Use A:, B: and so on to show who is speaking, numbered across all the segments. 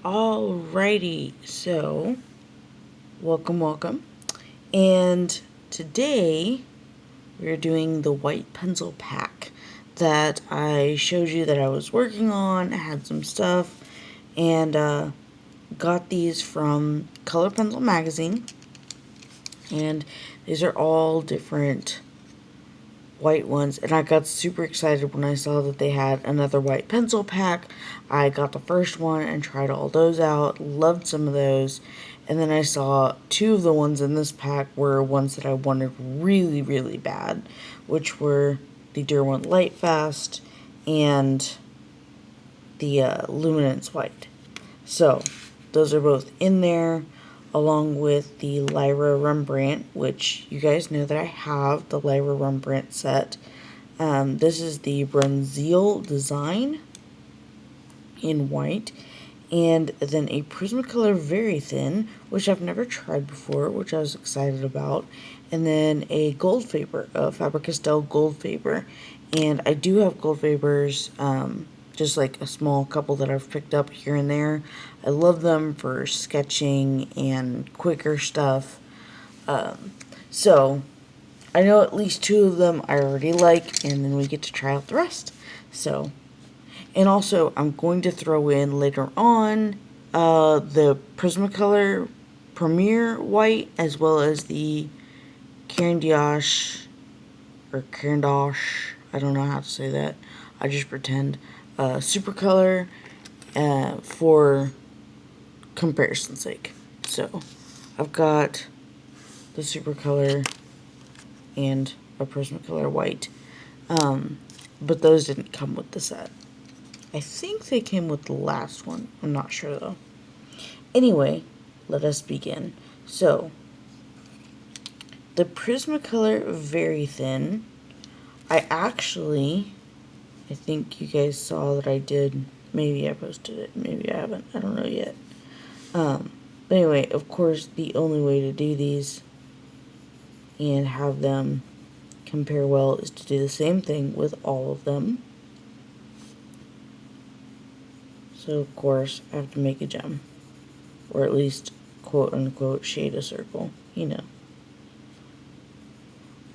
A: Alrighty, so welcome. And today we're doing the white pencil pack that I showed you that I was working on. I had some stuff and got these from Color Pencil Magazine. And these are all different white ones, and I got super excited when I saw that they had another white pencil pack. I got the first one and tried all those out, loved some of those, and then I saw two of the ones in this pack were ones that I wanted really bad, which were the Derwent Lightfast and the Luminance White. So those are both in there, along with the Lyra Rembrandt, which you guys know that I have the Lyra Rembrandt set. This is the Bronzeal design in white, and then a Prismacolor Very Thin, which I've never tried before, which I was excited about, and then a Goldfaber, a Faber-Castell Goldfaber. And I do have Goldfabers, just like a small couple that I've picked up here and there. I love them for sketching and quicker stuff. So I know at least two of them I already like, and then we get to try out the rest. So, and also I'm going to throw in later on the Prismacolor Premier White, as well as the carand'ache, I don't know how to say that. I just pretend. Supercolor for comparison's sake. So I've got the Supercolor and a Prismacolor White, but those didn't come with the set. I think they came with the last one. I'm not sure though. Anyway, let us begin. So the Prismacolor Very Thin, I think you guys saw that I did. Maybe I posted it. Maybe I haven't. I don't know yet. But anyway, of course, the only way to do these and have them compare well is to do the same thing with all of them. So, of course, I have to make a gem. Or at least, quote unquote, shade a circle. You know.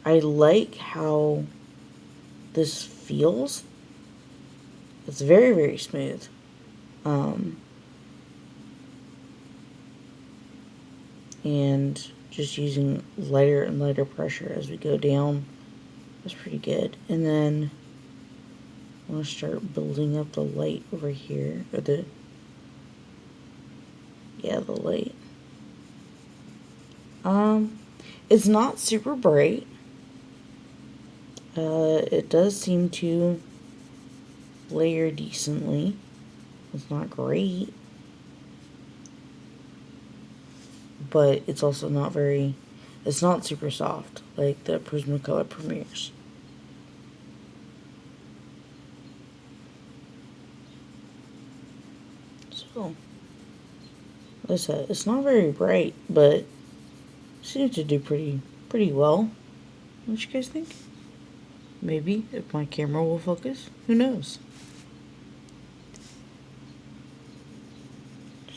A: I like how this feels. It's very smooth. And just using lighter and lighter pressure as we go down. That's pretty good. And then I'm going to start building up the light over here. Or the light. It's not super bright. It does seem to layer decently. It's not great, but it's also not it's not super soft like the Prismacolor Premiers. So, like I said, it's not very bright, but seems to do pretty well. What you guys think? Maybe if my camera will focus, who knows?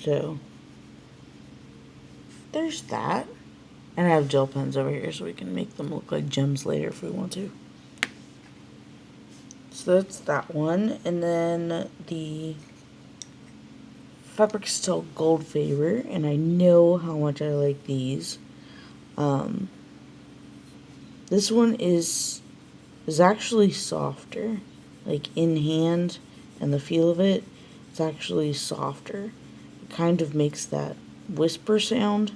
A: So there's that. And I have gel pens over here so we can make them look like gems later if we want to. So that's that one. And then the Faber-Castell Goldfaber, and I know how much I like these. This one is actually softer, like in hand, and the feel of it, it's actually softer. It kind of makes that whisper sound.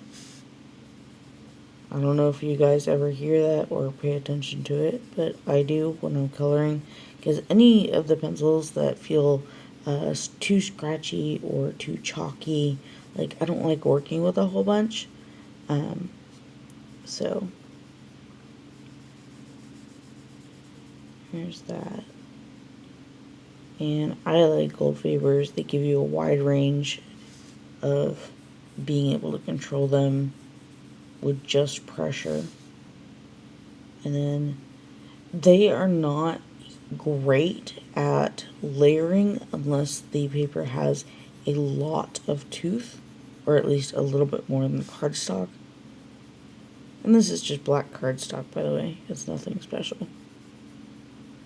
A: I don't know if you guys ever hear that or pay attention to it, but I do when I'm coloring, because any of the pencils that feel too scratchy or too chalky, like I don't like working with a whole bunch. So there's that. And I like Goldfabers. They give you a wide range of being able to control them with just pressure. And then they are not great at layering unless the paper has a lot of tooth, or at least a little bit more than cardstock. And this is just black cardstock, by the way. It's nothing special.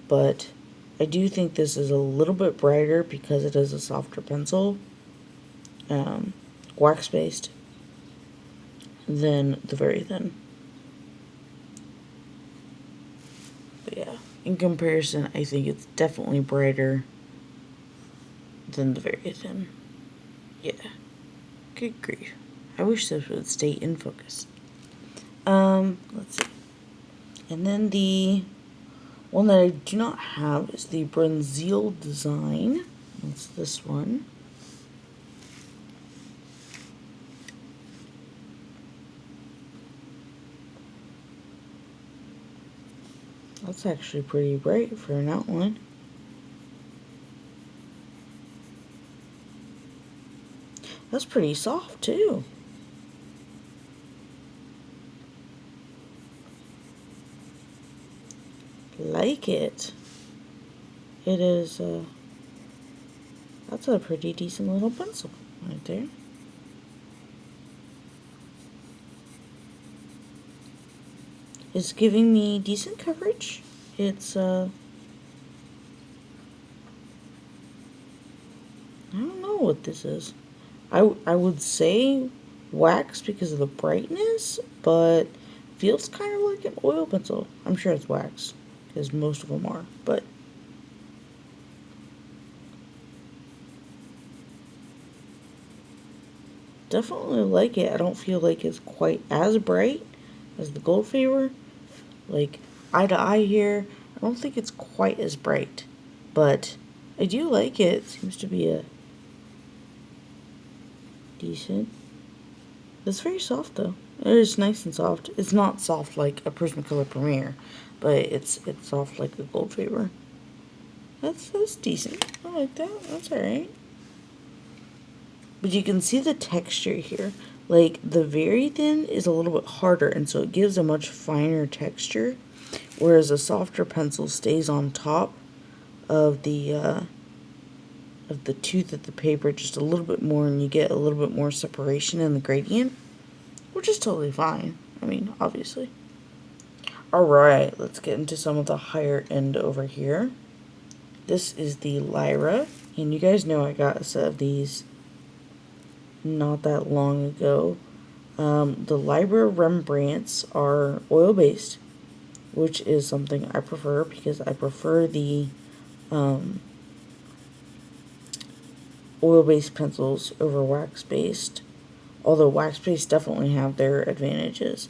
A: But I do think this is a little bit brighter because it is a softer pencil, wax-based, than the Very Thin. But yeah, in comparison, I think it's definitely brighter than the Very Thin. Yeah. Good grief. I wish this would stay in focus. Let's see. And then the one that I do not have is the Bronzeal design. That's this one. That's actually pretty bright for an outline. That's pretty soft too. Like it. It is, that's a pretty decent little pencil right there. It's giving me decent coverage. It's, I don't know what this is. I would say wax because of the brightness, but feels kind of like an oil pencil. I'm sure it's wax, because most of them are, but definitely like it. I don't feel like it's quite as bright as the Gold Favor. Like, eye to eye here, I don't think it's quite as bright, but I do like it. It seems to be a decent. It's very soft though. It is nice and soft. It's not soft like a Prismacolor Premier, but it's soft like a Gold Favor. That's decent. I like that. That's alright. But you can see the texture here. Like, the Very Thin is a little bit harder, and so it gives a much finer texture, whereas a softer pencil stays on top of the tooth of the paper just a little bit more, and you get a little bit more separation in the gradient, which is totally fine. I mean, obviously. Alright, let's get into some of the higher end over here. This is the Lyra, and you guys know I got a set of these not that long ago. The Lyra Rembrandts are oil-based, which is something I prefer because I prefer the oil-based pencils over wax-based, although wax-based definitely have their advantages,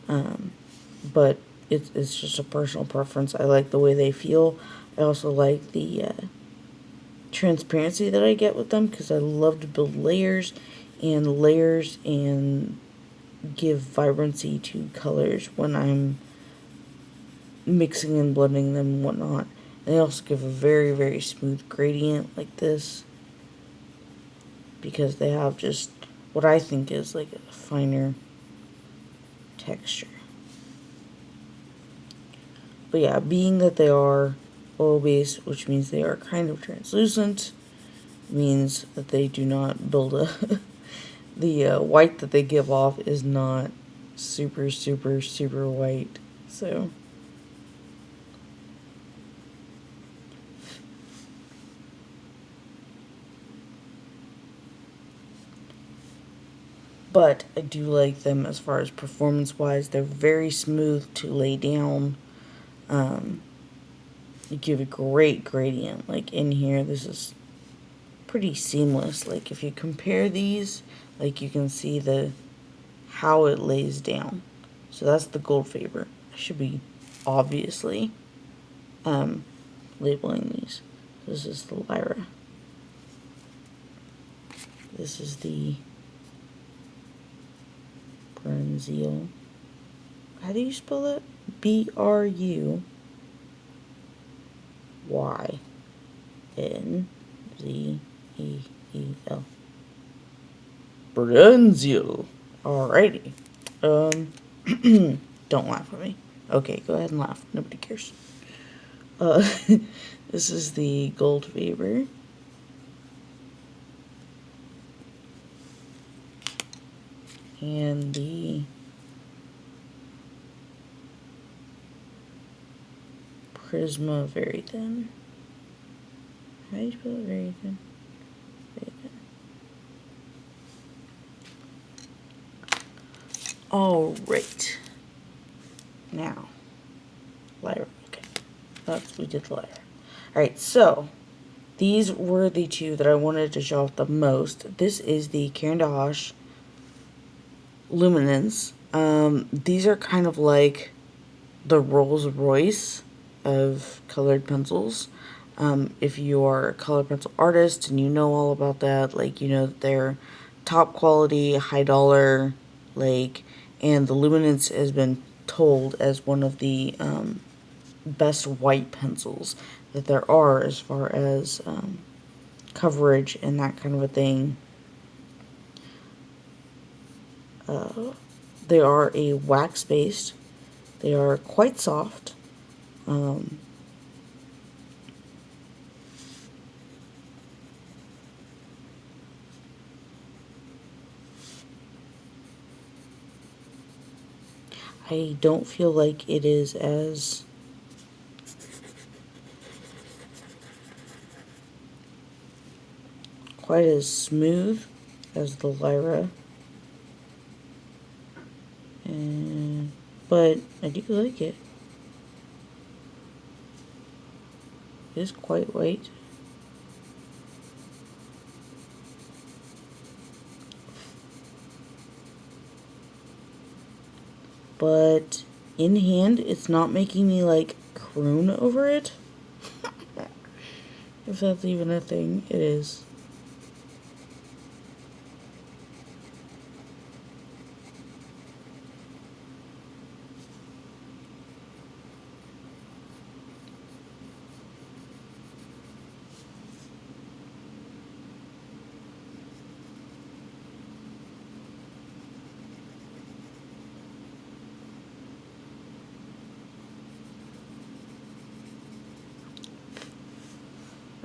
A: but it's just a personal preference. I like the way they feel. I also like the transparency that I get with them because I love to build layers and give vibrancy to colors when I'm mixing and blending them and whatnot. And they also give a very, very smooth gradient like this because they have just what I think is like a finer texture. But yeah, being that they are oil-based, which means they are kind of translucent, means that they do not build a the white that they give off is not super, super, super white. So but I do like them as far as performance-wise. They're very smooth to lay down. You give a great gradient. Like in here, this is pretty seamless. Like if you compare these, like you can see how it lays down. So that's the Gold Favor. I should be obviously labeling these. This is the Lyra. This is the Bronzeal. How do you spell it? Bruynszel. Bronzeal. Alrighty. Don't laugh at me. Okay, go ahead and laugh. Nobody cares. This is the Gold Favor. and the Prisma very thin. How do you spell it? Very thin? Very thin. Alright. Now, Lyra. Okay. We did Lyra. Alright, so these were the two that I wanted to show off the most. This is the carand'ache Luminance. These are kind of like the Rolls Royce of colored pencils. If you are a color pencil artist and you know all about that, like, you know that they're top quality, high dollar, like, and the Luminance has been told as one of the best white pencils that there are as far as coverage and that kind of a thing. They are a wax based. They are quite soft. I don't feel like it is as quite as smooth as the Lyra, but I do like it. It is quite white. But in hand, it's not making me like croon over it. If that's even a thing, it is.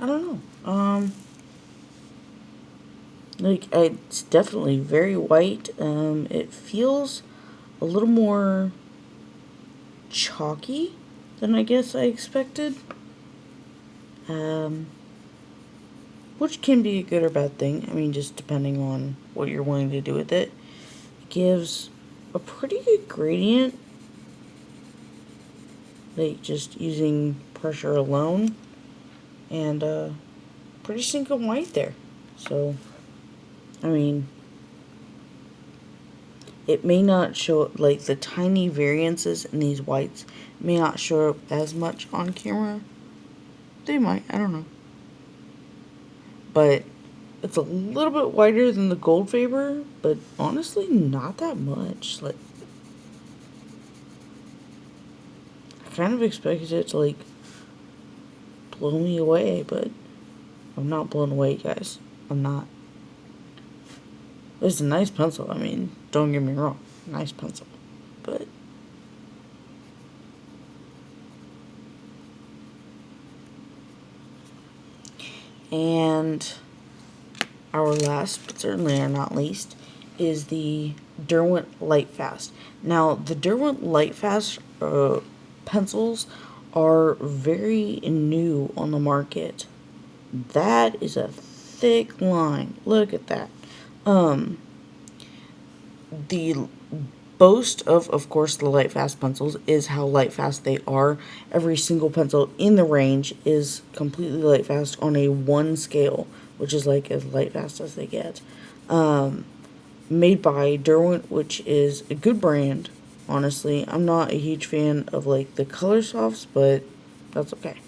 A: I don't know. Like, it's definitely very white. It feels a little more chalky than I guess I expected. Which can be a good or bad thing. I mean, just depending on what you're willing to do with it. It gives a pretty good gradient. Like, just using pressure alone. And, pretty single white there. So, I mean, it may not show up, like, the tiny variances in these whites may not show up as much on camera. They might, I don't know. But it's a little bit whiter than the Gold Faber, but honestly, not that much. Like, I kind of expected it to, like, blow me away, but I'm not blown away, guys. I'm not. It's a nice pencil. I mean, don't get me wrong. Nice pencil. But and our last, but certainly our not least, is the Derwent Lightfast. Now, the Derwent Lightfast pencils are very new on the market. That is a thick line. Look at that. The boast of course, the Lightfast pencils is how Lightfast they are. Every single pencil in the range is completely Lightfast on a 1 scale, which is like as Lightfast as they get. Made by Derwent, which is a good brand, honestly. I'm not a huge fan of like the color softs, but that's okay.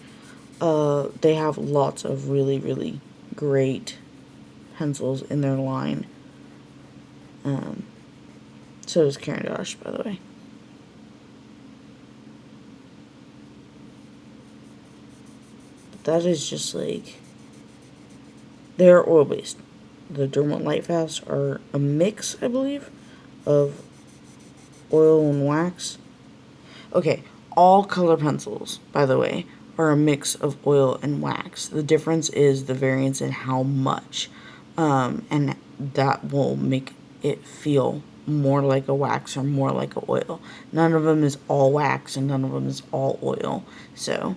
A: They have lots of really, really great pencils in their line. So does carand'ache, by the way. But that is just like, they're oil-based. The Derwent Lightfast are a mix, I believe, of oil and wax. Okay, all color pencils, by the way, are a mix of oil and wax. The difference is the variance in how much, and that will make it feel more like a wax or more like a oil. None of them is all wax and none of them is all oil. So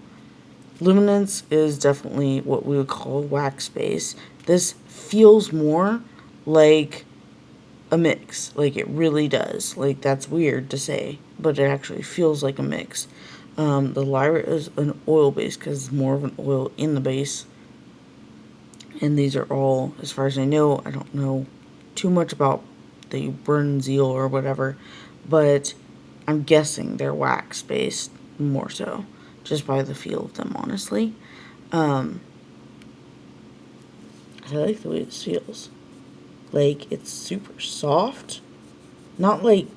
A: Luminance is definitely what we would call wax base. This feels more like a mix. Like, it really does. Like, that's weird to say, but it actually feels like a mix. The Lyra is an oil base because it's more of an oil in the base. And these are all, as far as I know, I don't know too much about the Burn Zeal or whatever, but I'm guessing they're wax based more so, just by the feel of them, honestly. I like the way this feels. Like, it's super soft. Not like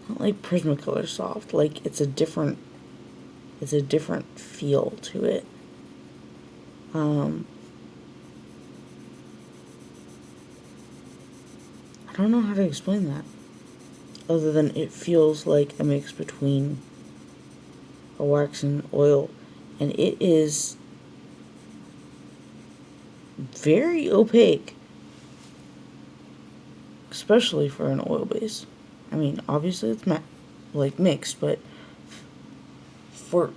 A: Prismacolor soft. Like, it's a different feel to it. I don't know how to explain that, other than it feels like a mix between a wax and oil, and it is very opaque, especially for an oil base. I mean, obviously it's like mixed, but for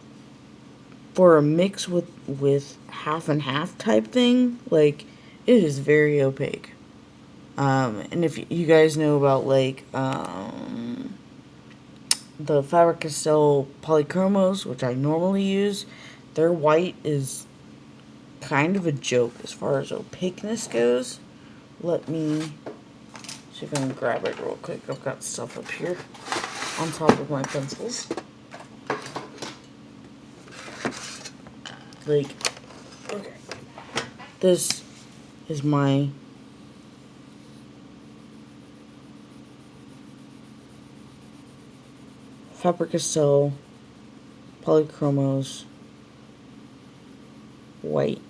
A: a mix with half and half type thing, like, it is very opaque. And if you guys know about, like, the Faber-Castell polychromos, which I normally use, their white is kind of a joke as far as opaqueness goes. Let me see if I can grab it real quick. I've got stuff up here on top of my pencils. Like, okay. This is my Faber-Castell polychromos white.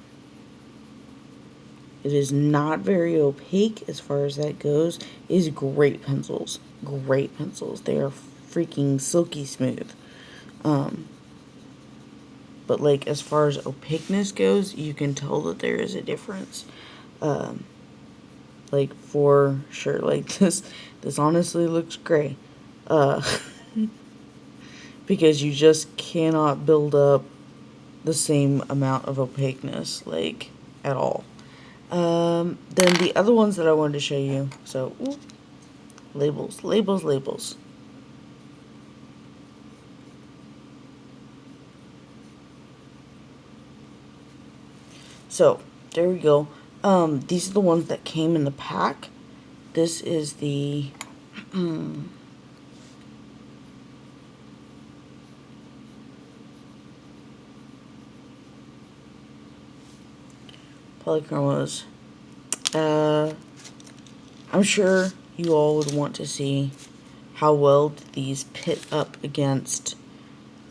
A: It is not very opaque as far as that goes. It is great pencils. Great pencils. They are freaking silky smooth. But, like, as far as opaqueness goes, you can tell that there is a difference. Like, for sure. Like, this honestly looks gray. Because you just cannot build up the same amount of opaqueness, like, at all. Then the other ones that I wanted to show you, so, labels. So, there we go. These are the ones that came in the pack. This is the, polychromos. I'm sure you all would want to see how well these pit up against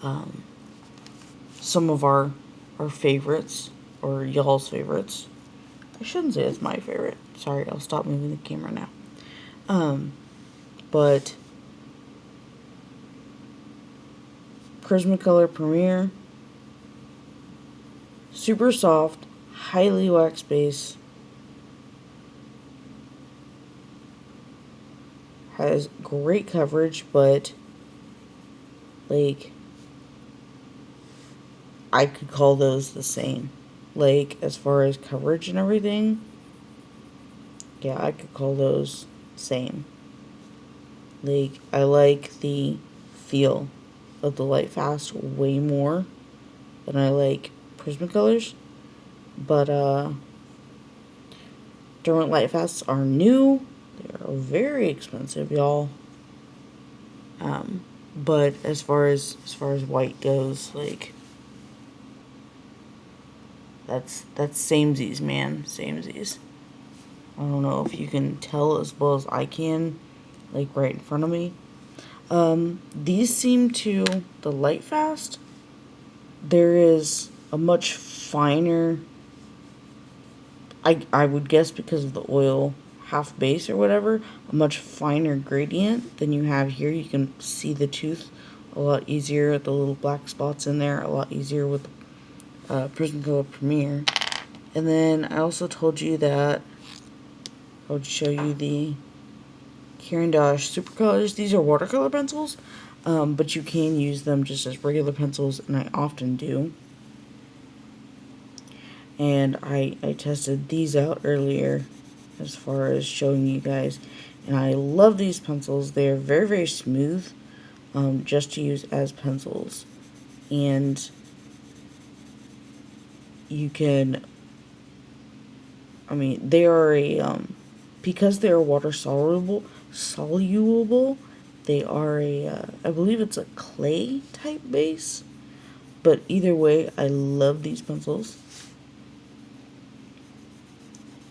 A: some of our favorites, or y'all's favorites. I shouldn't say it's my favorite. Sorry, I'll stop moving the camera now. But Prismacolor Premier, super soft, highly wax base, has great coverage, but, like, I could call those the same. Like, as far as coverage and everything, yeah, I could call those same. Like, I like the feel of the Lightfast way more than I like Prismacolors. But, Derwent Lightfasts are new. They are very expensive, y'all. But as far as white goes, like, that's samesies, man. Samesies. I don't know if you can tell as well as I can, like, right in front of me. These seem to, the Lightfast, there is a much finer, I would guess because of the oil half base or whatever, a much finer gradient than you have here. You can see the tooth a lot easier, the little black spots in there a lot easier with Prismacolor Premier. And then I also told you that I would show you the carand'ache Supercolors. These are watercolor pencils, but you can use them just as regular pencils, and I often do. And I tested these out earlier as far as showing you guys, and I love these pencils. They're very, very smooth, just to use as pencils, and you can, I mean, they are a, because they are water soluble, they are a, I believe it's a clay type base, but either way, I love these pencils,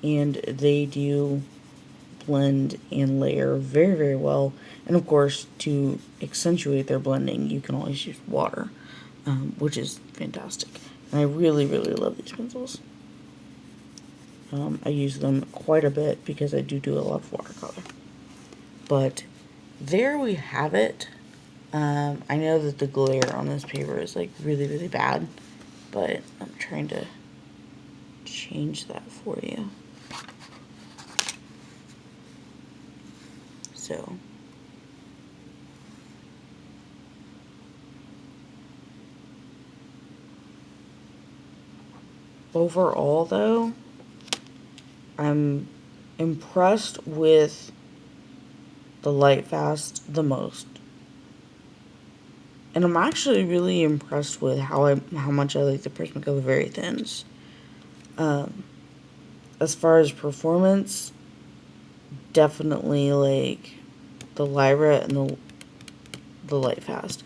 A: and they do blend and layer very, very well. And of course, to accentuate their blending, you can always use water, which is fantastic. And I really, really love these pencils. I use them quite a bit because I do a lot of watercolor. But there we have it. I know that the glare on this paper is like really, really bad, but I'm trying to change that for you. So, overall though, I'm impressed with the Lightfast the most. And I'm actually really impressed with how much I like the Prismacolor Very Thins. As far as performance, definitely like the Lyra and the Lightfast.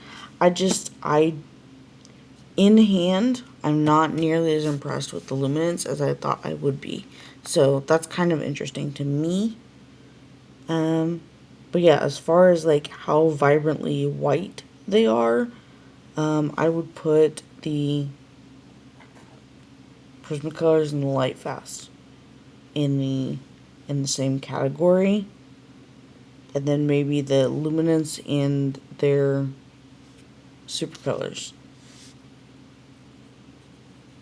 A: In hand, I'm not nearly as impressed with the Luminance as I thought I would be. So that's kind of interesting to me. But yeah, as far as like how vibrantly white they are, I would put the Prismacolors and the Lightfast in the same category, and then maybe the Luminance and their Supercolors,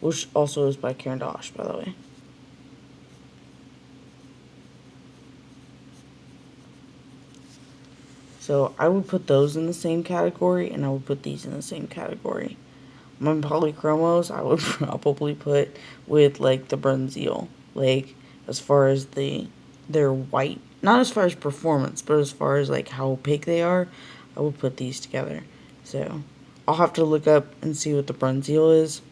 A: which also is by carand'ache, by the way. So I would put those in the same category, and I would put these in the same category. My polychromos, I would probably put with like the Bronzeal, like as far as their white, not as far as performance, but as far as like how opaque they are, I would put these together. So I'll have to look up and see what the Bronzeal is.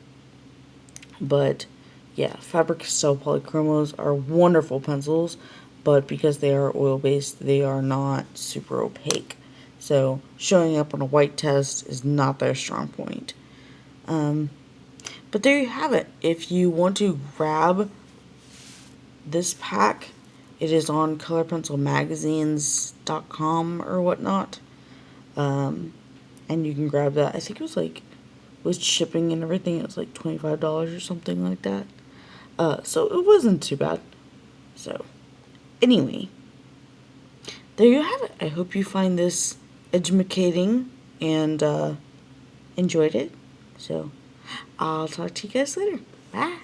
A: But yeah, Faber-Castell polychromos are wonderful pencils, but because they are oil-based, they are not super opaque. So showing up on a white test is not their strong point. But there you have it. If you want to grab this pack, it is on colorpencilmagazines.com or whatnot. And you can grab that. I think it was like, with shipping and everything, it was like $25 or something like that. So it wasn't too bad. So, anyway, there you have it. I hope you find this educating and enjoyed it. So, I'll talk to you guys later. Bye.